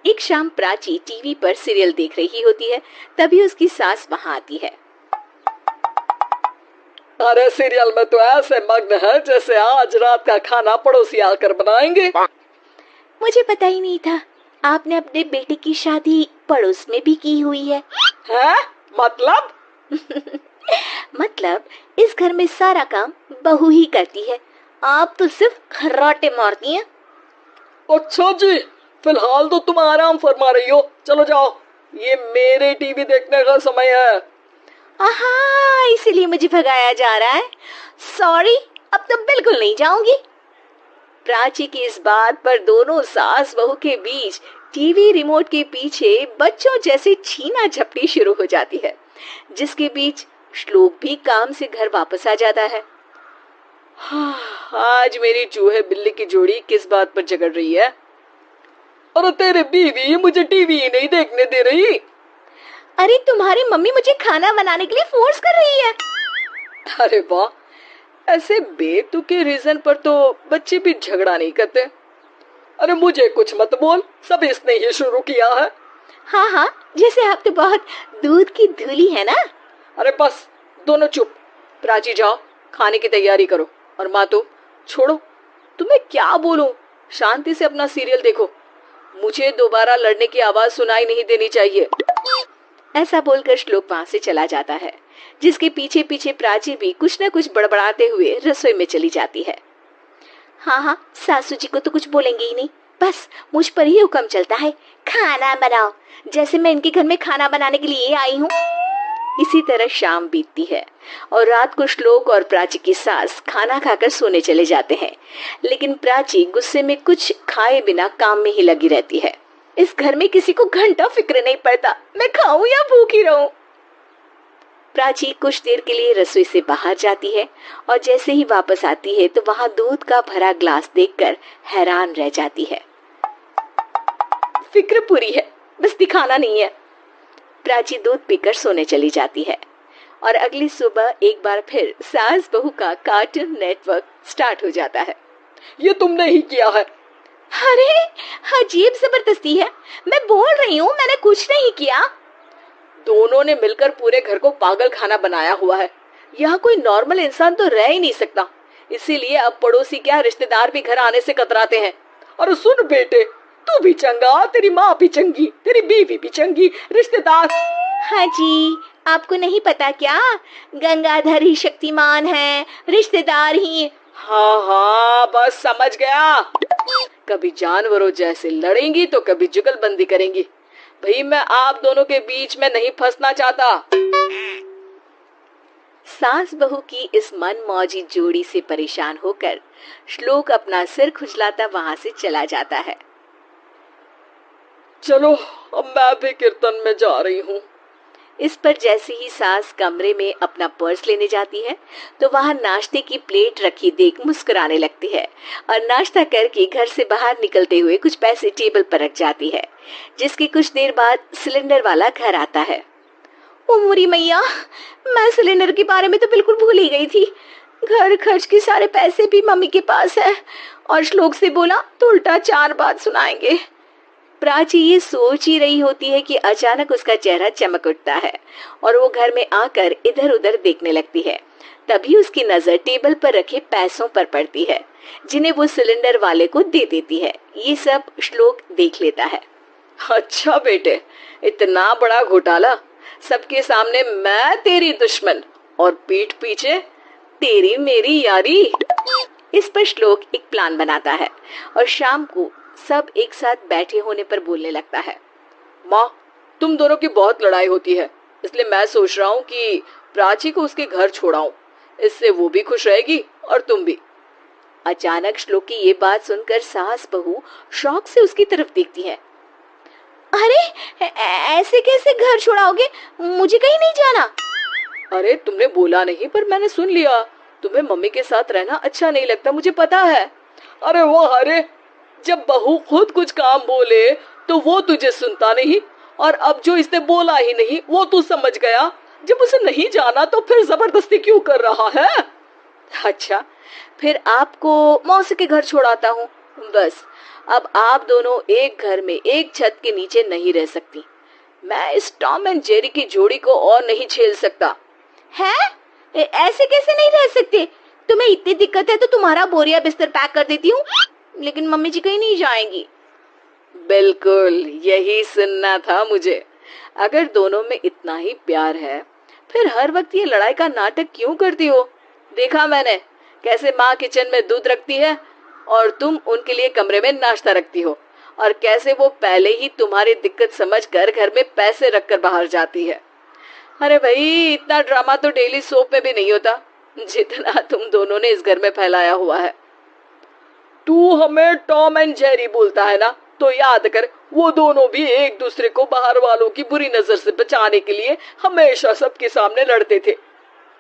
एक शाम प्राची टीवी पर सीरियल देख रही होती है। तभी उसकी सास वहां आती है। अरे सीरियल में तो ऐसे मग्न है जैसे आज रात का खाना पड़ोसी आकर बनाएंगे। मुझे पता ही नहीं था आपने अपने बेटे की शादी पड़ोस में भी की हुई है। हैं? मतलब? मतलब इस घर में सारा काम बहू ही करती है, आप तो सिर्फ खर्राटे मारती हैं। अच्छा जी, फिलहाल तो तुम आराम फरमा रही हो, चलो जाओ, ये मेरे टीवी देखने का समय है। आहा, इसीलिए मुझे भगाया जा रहा है। सॉरी, अब तो बिल्कुल नहीं जाऊंगी। प्राची की इस बात पर दोनों सास बहू के बीच टीवी रिमोट के पीछे बच्चों जैसे छीना झपटी शुरू हो जाती है, जिसके बीच श्लोक भी काम से घर वापस आ जाता है। आज मेरी चूहे बिल्ली की जोड़ी किस बात पर झगड़ रही है? अरे तेरे बीवी मुझे टीवी नहीं देखने दे रही। अरे तुम्हारी मम्मी मुझे खाना बनाने के लिए फोर्स कर रही है। अरे वाह, ऐसे बेतुके रीजन पर तो बच्चे भी झगड़ा नहीं करते। अरे मुझे कुछ मत बोल, सब इसने ही शुरू किया है। हाँ हाँ, जैसे आप तो बहुत दूध की धूली है ना। अरे बस, दोनों चुप। प्राची जाओ, खाने की तैयारी करो। और माँ तुम छोड़ो, तुम्हें क्या बोलूं, शांति से अपना सीरियल देखो। मुझे दोबारा लड़ने की आवाज सुनाई नहीं देनी चाहिए। ऐसा बोलकर श्लोक वहां से चला जाता है, जिसके पीछे पीछे प्राची भी कुछ न कुछ बड़बड़ाते हुए रसोई में चली जाती है। हाँ हाँ, सासू जी को तो कुछ बोलेंगे ही नहीं, बस मुझ पर ही हुक्म चलता है, खाना बनाओ, जैसे मैं इनके घर में खाना बनाने के लिए आई हूँ। इसी तरह शाम बीतती है और रात को श्लोक और प्राची की सास खाना खाकर सोने चले जाते हैं। लेकिन प्राची गुस्से में कुछ खाए बिना काम में ही लगी रहती है। इस घर में किसी को घंटा फिक्र नहीं पड़ता, मैं खाऊं या भूखी रहूं। प्राची कुछ देर के लिए रसोई से बाहर जाती है और जैसे ही वापस आती है तो वहां दूध का भरा ग्लास देखकर हैरान रह जाती है। फिक्र पूरी है, बस दिखाना नहीं है। प्राची दूध पीकर सोने चली जाती है और अगली सुबह एक बार फिर सास बहू का कार्टून नेटवर्क स्टार्ट हो जाता है। ये तुमने ही किया है। अरे अजीब जबरदस्ती है, मैं बोल रही हूँ मैंने कुछ नहीं किया। दोनों ने मिलकर पूरे घर को पागल खाना बनाया हुआ है। यहाँ कोई नॉर्मल इंसान तो रह ही नहीं सकता, इसीलिए अब पड़ोसी क्या रिश्तेदार भी घर आने से कतराते हैं। और सुन बेटे, तू भी चंगा, तेरी माँ भी चंगी, तेरी बीवी भी चंगी, रिश्तेदार। हाँ जी, आपको नहीं पता क्या, गंगाधर ही शक्तिमान है, रिश्तेदार ही। हाँ हाँ, बस समझ गया। कभी जानवरों जैसे लड़ेंगी तो कभी जुगलबंदी करेंगी। भाई मैं आप दोनों के बीच में नहीं फंसना चाहता। सास बहू की इस मनमौजी जोड़ी से परेशान होकर श्लोक अपना सिर खुजलाता वहां से चला जाता है। चलो अब मैं भी कीर्तन में जा रही हूँ। इस पर जैसे ही सास कमरे में अपना पर्स लेने जाती है तो वहां नाश्ते की प्लेट रखी देख मुस्कुराने लगती है और नाश्ता करके घर से बाहर निकलते हुए कुछ पैसे टेबल पर रख जाती है, जिसके कुछ देर बाद सिलेंडर वाला घर आता है। ओ मोरी मैया, मैं सिलेंडर के बारे में तो बिल्कुल भूल ही गई थी। घर खर्च के सारे पैसे भी मम्मी के पास है और श्लोक से बोला तो उल्टा 4 बात सुनाएंगे। प्राची ये सोच ही रही होती है कि अचानक उसका चेहरा चमक उठता है और वो घर में आकर इधर उधर देखने लगती है। तभी उसकी नजर टेबल पर रखे पैसों पर पड़ती है, जिन्हें वो सिलेंडर वाले को दे देती है। ये सब श्लोक देख लेता है। अच्छा बेटे, इतना बड़ा घोटाला, सबके सामने मैं तेरी दुश्मन और पीठ पीछे तेरी मेरी यारी। इस पर श्लोक एक प्लान बनाता है और शाम को सब एक साथ बैठे होने पर बोलने लगता है। माँ, तुम दोनों की बहुत लड़ाई होती है, इसलिए मैं सोच रहा हूँ कि प्राची को उसके घर छोड़ाऊं, इससे वो भी खुश रहेगी और तुम भी। अचानक श्लोक की ये बात सुनकर सास बहू शौक से उसकी तरफ देखती है। अरे ऐसे कैसे घर छोड़ाओगे, मुझे कहीं नहीं जाना। अरे तुमने बोला नहीं पर मैंने सुन लिया, तुम्हें मम्मी के साथ रहना अच्छा नहीं लगता, मुझे पता है। अरे वो, अरे जब बहू खुद कुछ काम बोले तो वो तुझे सुनता नहीं, और अब जो इसने बोला ही नहीं वो तू समझ गया। जब उसे नहीं जाना तो फिर जबरदस्ती क्यों कर रहा है? अच्छा, फिर आपको मौसी के घर छोड़ाता हूँ, बस अब आप दोनों एक घर में एक छत के नीचे नहीं रह सकती। मैं इस टॉम एंड जेरी की जोड़ी को और नहीं झेल सकता। है? ऐसे कैसे नहीं रह सकते? तुम्हें इतनी दिक्कत है तो तुम्हारा बोरिया बिस्तर पैक कर देती हूँ, लेकिन मम्मी जी कहीं नहीं जाएंगी। बिल्कुल यही सुनना था मुझे। अगर दोनों में इतना ही प्यार है फिर हर वक्त ये लड़ाई का नाटक क्यों करती हो? देखा मैंने कैसे माँ किचन में दूध रखती है और तुम उनके लिए कमरे में नाश्ता रखती हो, और कैसे वो पहले ही तुम्हारी दिक्कत समझकर घर में पैसे रखकर बाहर जाती है। अरे भाई, इतना ड्रामा तो डेली सोप में भी नहीं होता जितना तुम दोनों ने इस घर में फैलाया हुआ है। तू हमें टॉम एंड जेरी बोलता है ना, तो याद कर वो दोनों भी एक दूसरे को बाहर वालों की बुरी नजर से बचाने के लिए हमेशा सबके सामने लड़ते थे,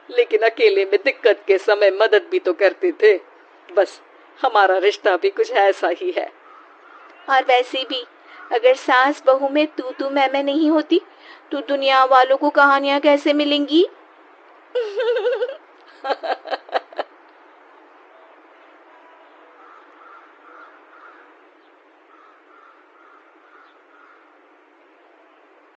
लेकिन अकेले में दिक्कत के समय मदद भी तो करते थे। बस हमारा रिश्ता भी कुछ ऐसा ही है। और वैसे भी अगर सास बहू में तू मैं नहीं होती तो दुनिया वालों को कहानियां कैसे मिलेंगी?